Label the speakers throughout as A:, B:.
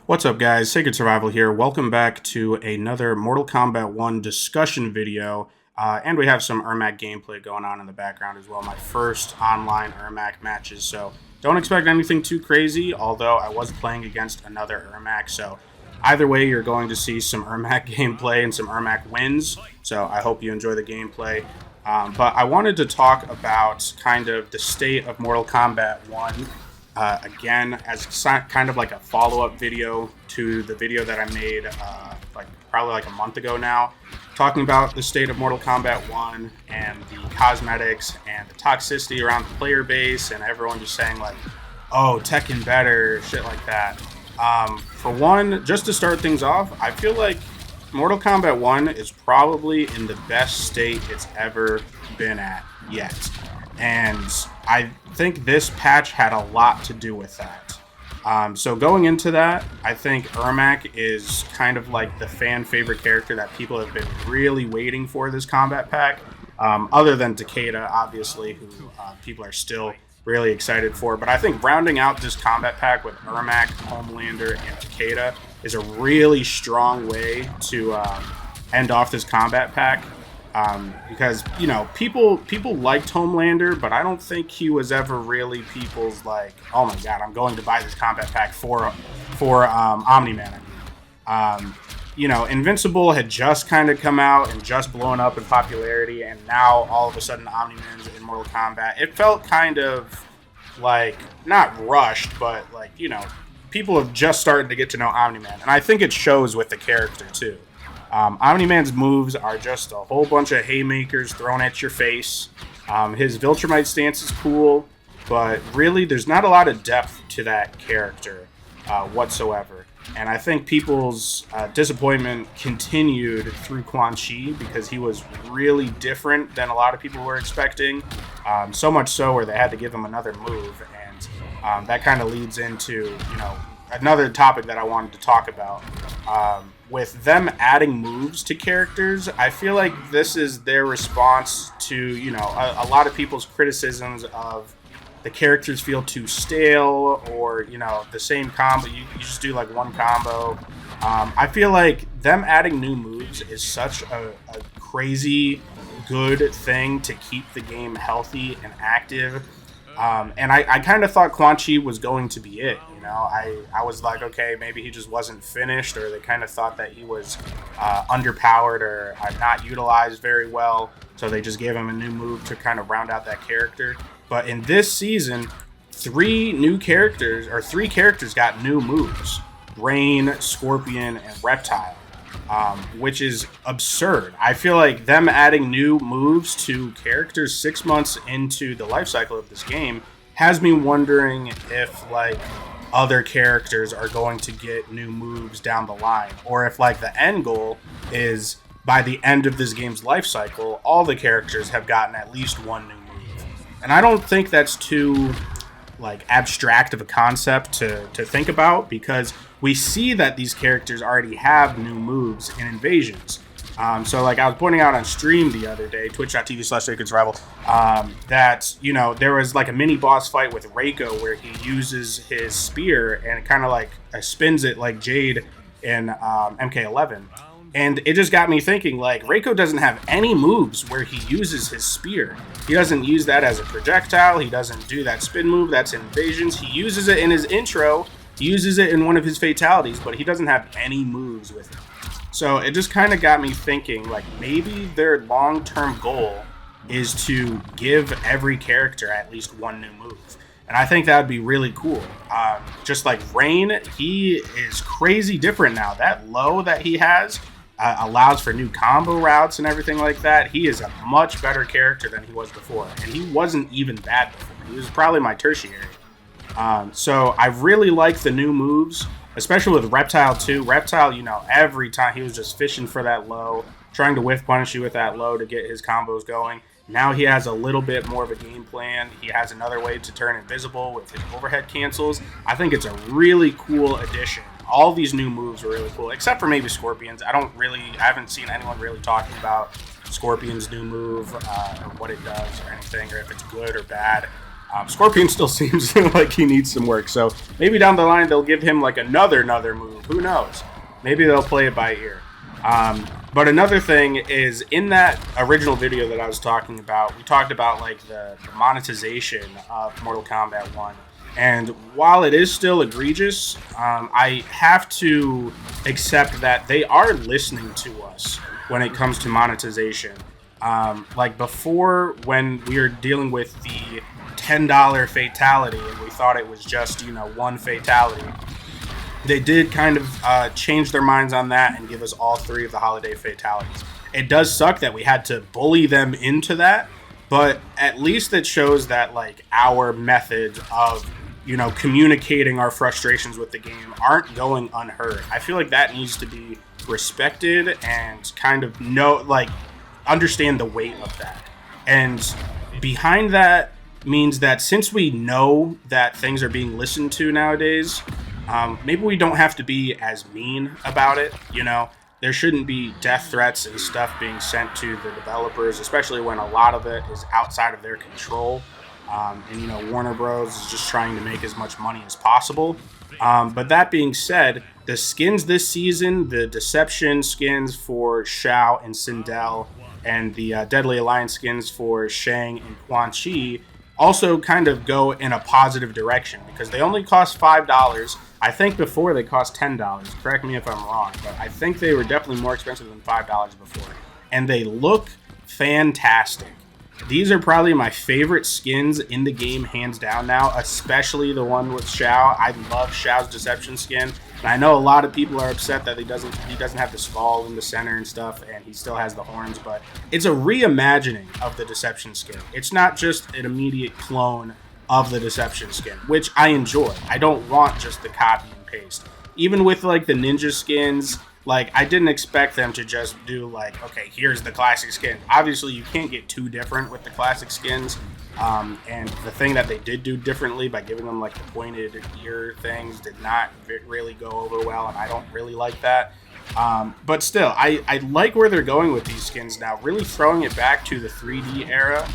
A: What's up, guys? Sacred Survival here. Welcome back to another Mortal Kombat 1 discussion video. And we have some Ermac gameplay going on in the background as well. My first online Ermac matches, so don't expect anything too crazy, although I was playing against another Ermac, so either way, you're going to see some Ermac gameplay and some Ermac wins, so I hope you enjoy the gameplay. But I wanted to talk about kind of the state of Mortal Kombat 1 again, as kind of like a follow-up video to the video that I made probably a month ago now, talking about the state of Mortal Kombat 1 and the cosmetics and the toxicity around the player base and everyone just saying like, oh, Tekken better, shit like that. For one, just to start things off, I feel like Mortal Kombat 1 is probably in the best state it's ever been at yet. And I think this patch had a lot to do with that. So going into that, I think Ermac is kind of like the fan favorite character that people have been really waiting for this Kombat Pack. Other than Takeda, obviously, who people are still really excited for. But I think rounding out this Kombat Pack with Ermac, Homelander, and Takeda is a really strong way to end off this Kombat Pack. Because, you know, people liked Homelander, but I don't think he was ever really people's like, oh my god, I'm going to buy this Kombat Pack for Omni-Man. You know, Invincible had just kind of come out and just blown up in popularity, and now all of a sudden Omni-Man's in Mortal Kombat. It felt kind of like, not rushed, but like, you know, people have just started to get to know Omni-Man, and I think it shows with the character too. Omni-Man's moves are just a whole bunch of haymakers thrown at your face. His Viltrumite stance is cool, but really there's not a lot of depth to that character whatsoever. And I think people's disappointment continued through Quan Chi because he was really different than a lot of people were expecting. So much so where they had to give him another move. And that kind of leads into, you know, another topic that I wanted to talk about. With them adding moves to characters, I feel like this is their response to, you know, a lot of people's criticisms of the characters feel too stale or, you know, the same combo. You just do like one combo. I feel like them adding new moves is such a crazy good thing to keep the game healthy and active. And I kind of thought Quan Chi was going to be it. You know, I was like, okay, maybe he just wasn't finished, or they kind of thought that he was underpowered or not utilized very well. So they just gave him a new move to kind of round out that character. But in this season, three characters got new moves: Rain, Scorpion, and Reptile. Which is absurd. I feel like them adding new moves to characters 6 months into the life cycle of this game has me wondering if like other characters are going to get new moves down the line, or if like the end goal is by the end of this game's life cycle, all the characters have gotten at least one new move. And I don't think that's too like abstract of a concept to think about, because we see that these characters already have new moves in Invasions. So like I was pointing out on stream the other day, twitch.tv/sickest, that, you know, there was like a mini boss fight with Reiko where he uses his spear and it kind of like spins it like Jade in MK11. And it just got me thinking, like, Reiko doesn't have any moves where he uses his spear. He doesn't use that as a projectile. He doesn't do that spin move. That's in Invasions. He uses it in his intro. He uses it in one of his fatalities, but he doesn't have any moves with it. So it just kind of got me thinking, like, maybe their long-term goal is to give every character at least one new move. And I think that would be really cool. Just like Rain, he is crazy different now. That low that he has allows for new combo routes and everything like that. He is a much better character than he was before. And he wasn't even bad before. He was probably my tertiary. So I really like the new moves, especially with Reptile too. Reptile, you know, every time he was just fishing for that low, trying to whiff punish you with that low to get his combos going. Now he has a little bit more of a game plan. He has another way to turn invisible with his overhead cancels. I think it's a really cool addition. All these new moves are really cool, except for maybe Scorpion's. I haven't seen anyone really talking about Scorpion's new move, or what it does or anything, or if it's good or bad. Scorpion still seems like he needs some work, so maybe down the line they'll give him like another move. Who knows? Maybe they'll play it by ear. But another thing is, in that original video that I was talking about, we talked about like the monetization of Mortal Kombat 1. And while it is still egregious, I have to accept that they are listening to us when it comes to monetization. Like before, when we were dealing with the $10 fatality and we thought it was just, you know, one fatality, they did kind of change their minds on that and give us all 3 of the holiday fatalities. It does suck that we had to bully them into that, but at least it shows that like our methods of, you know, communicating our frustrations with the game aren't going unheard. I feel like that needs to be respected and kind of understand the weight of that. And behind that means that since we know that things are being listened to nowadays, maybe we don't have to be as mean about it. You know, there shouldn't be death threats and stuff being sent to the developers, especially when a lot of it is outside of their control. And, you know, Warner Bros. Is just trying to make as much money as possible. But that being said, the skins this season, the Deception skins for Shao and Sindel, and the Deadly Alliance skins for Shang and Quan Chi also kind of go in a positive direction because they only cost $5. I think before they cost $10. Correct me if I'm wrong, but I think they were definitely more expensive than $5 before. And they look fantastic. These are probably my favorite skins in the game, hands down now, especially the one with Shao. I love Shao's Deception skin. And I know a lot of people are upset that he doesn't have the skull in the center and stuff, and he still has the horns, but it's a reimagining of the Deception skin. It's not just an immediate clone of the Deception skin, which I enjoy. I don't want just the copy and paste. Even with like the ninja skins, like I didn't expect them to just do like, okay, here's the classic skin. Obviously, you can't get too different with the classic skins. And the thing that they did do differently by giving them like the pointed ear things did not really go over well, and I don't really like that. But still, I like where they're going with these skins now, really throwing it back to the 3D era.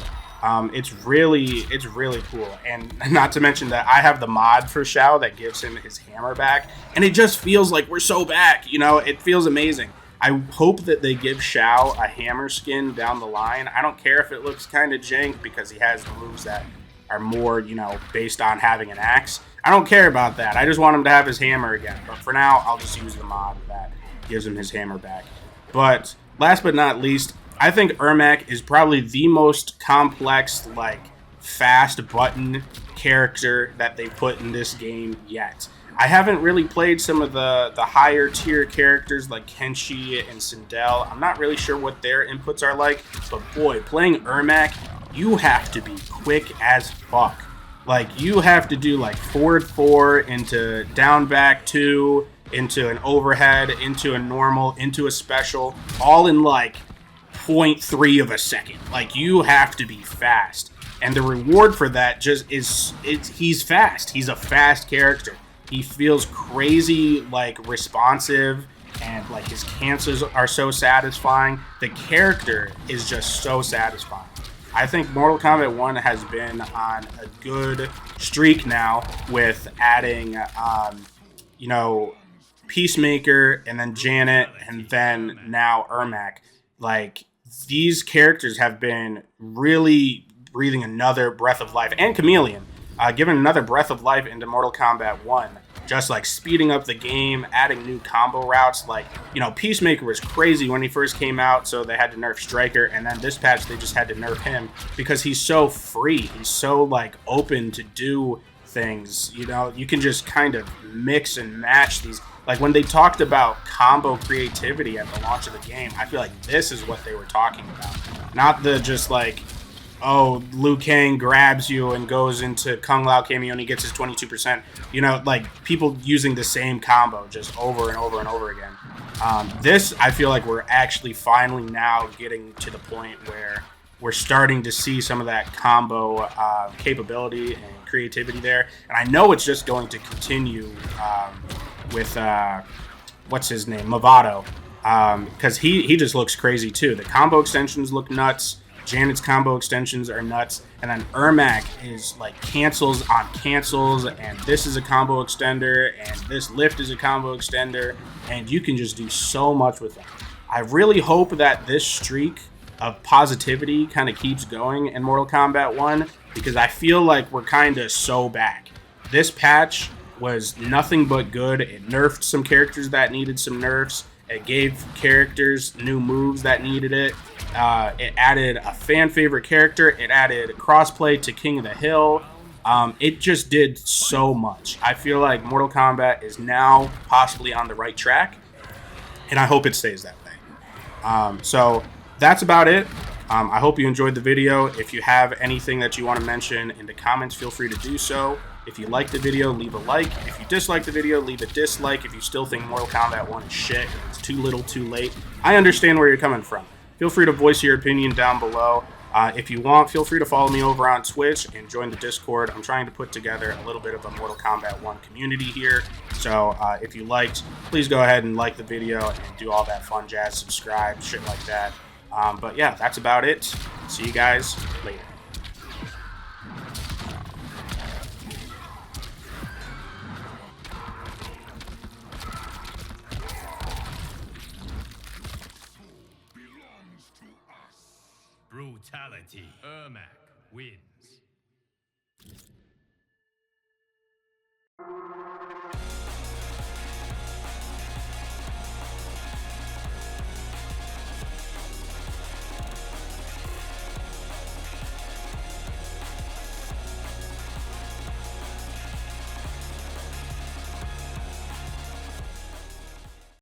A: It's really cool, and not to mention that I have the mod for Shao that gives him his hammer back, and it just feels like we're so back, you know. It feels amazing. I hope that they give Shao a hammer skin down the line. I don't care if it looks kind of jank because he has moves that are more, you know, based on having an axe. I don't care about that. I just want him to have his hammer again. But for now, I'll just use the mod that gives him his hammer back. But last but not least, I think Ermac is probably the most complex, like, fast button character that they put in this game yet. I haven't really played some of the higher tier characters like Kenshi and Sindel. I'm not really sure what their inputs are like, but boy, playing Ermac, you have to be quick as fuck. Like, you have to do like forward 4 into down back 2, into an overhead, into a normal, into a special, all in like 0.3 of a second. Like, you have to be fast. And the reward for that just is, he's fast. He's a fast character. He feels crazy, like, responsive, and, like, his cancers are so satisfying. The character is just so satisfying. I think Mortal Kombat 1 has been on a good streak now with adding, you know, Peacemaker, and then Janet, and then now Ermac. Like, these characters have been really breathing another breath of life, and Chameleon. Giving another breath of life into Mortal Kombat 1. Just like speeding up the game, adding new combo routes. Like, you know, Peacemaker was crazy when he first came out, so they had to nerf Striker, and then this patch they just had to nerf him because he's so free. He's so, like, open to do things. You know, you can just kind of mix and match these. Like, when they talked about combo creativity at the launch of the game, I feel like this is what they were talking about. Not the just, like, oh, Liu Kang grabs you and goes into Kung Lao cameo and he gets his 22%. You know, like, people using the same combo just over and over and over again. This, I feel like we're actually finally now getting to the point where we're starting to see some of that combo capability and creativity there. And I know it's just going to continue with, what's his name, Movado. Because he just looks crazy too. The combo extensions look nuts. Janet's combo extensions are nuts. And then Ermac is like cancels on cancels. And this is a combo extender. And this lift is a combo extender. And you can just do so much with them. I really hope that this streak of positivity kind of keeps going in Mortal Kombat 1, because I feel like we're kind of so back. This patch was nothing but good. It nerfed some characters that needed some nerfs. It gave characters new moves that needed it. It added a fan favorite character. It added crossplay to King of the Hill. It just did so much. I feel like Mortal Kombat is now possibly on the right track, and I hope it stays that way. So that's about it. I hope you enjoyed the video. If you have anything that you want to mention in the comments, feel free to do so. If you like the video, leave a like. If you dislike the video, leave a dislike. If you still think Mortal Kombat 1 is shit, it's too little, too late, I understand where you're coming from. Feel free to voice your opinion down below. If you want, feel free to follow me over on Twitch and join the Discord. I'm trying to put together a little bit of a Mortal Kombat 1 community here. So if you liked, please go ahead and like the video and do all that fun jazz, subscribe, shit like that. But yeah, that's about it. See you guys later.
B: Brutality. Ermac wins.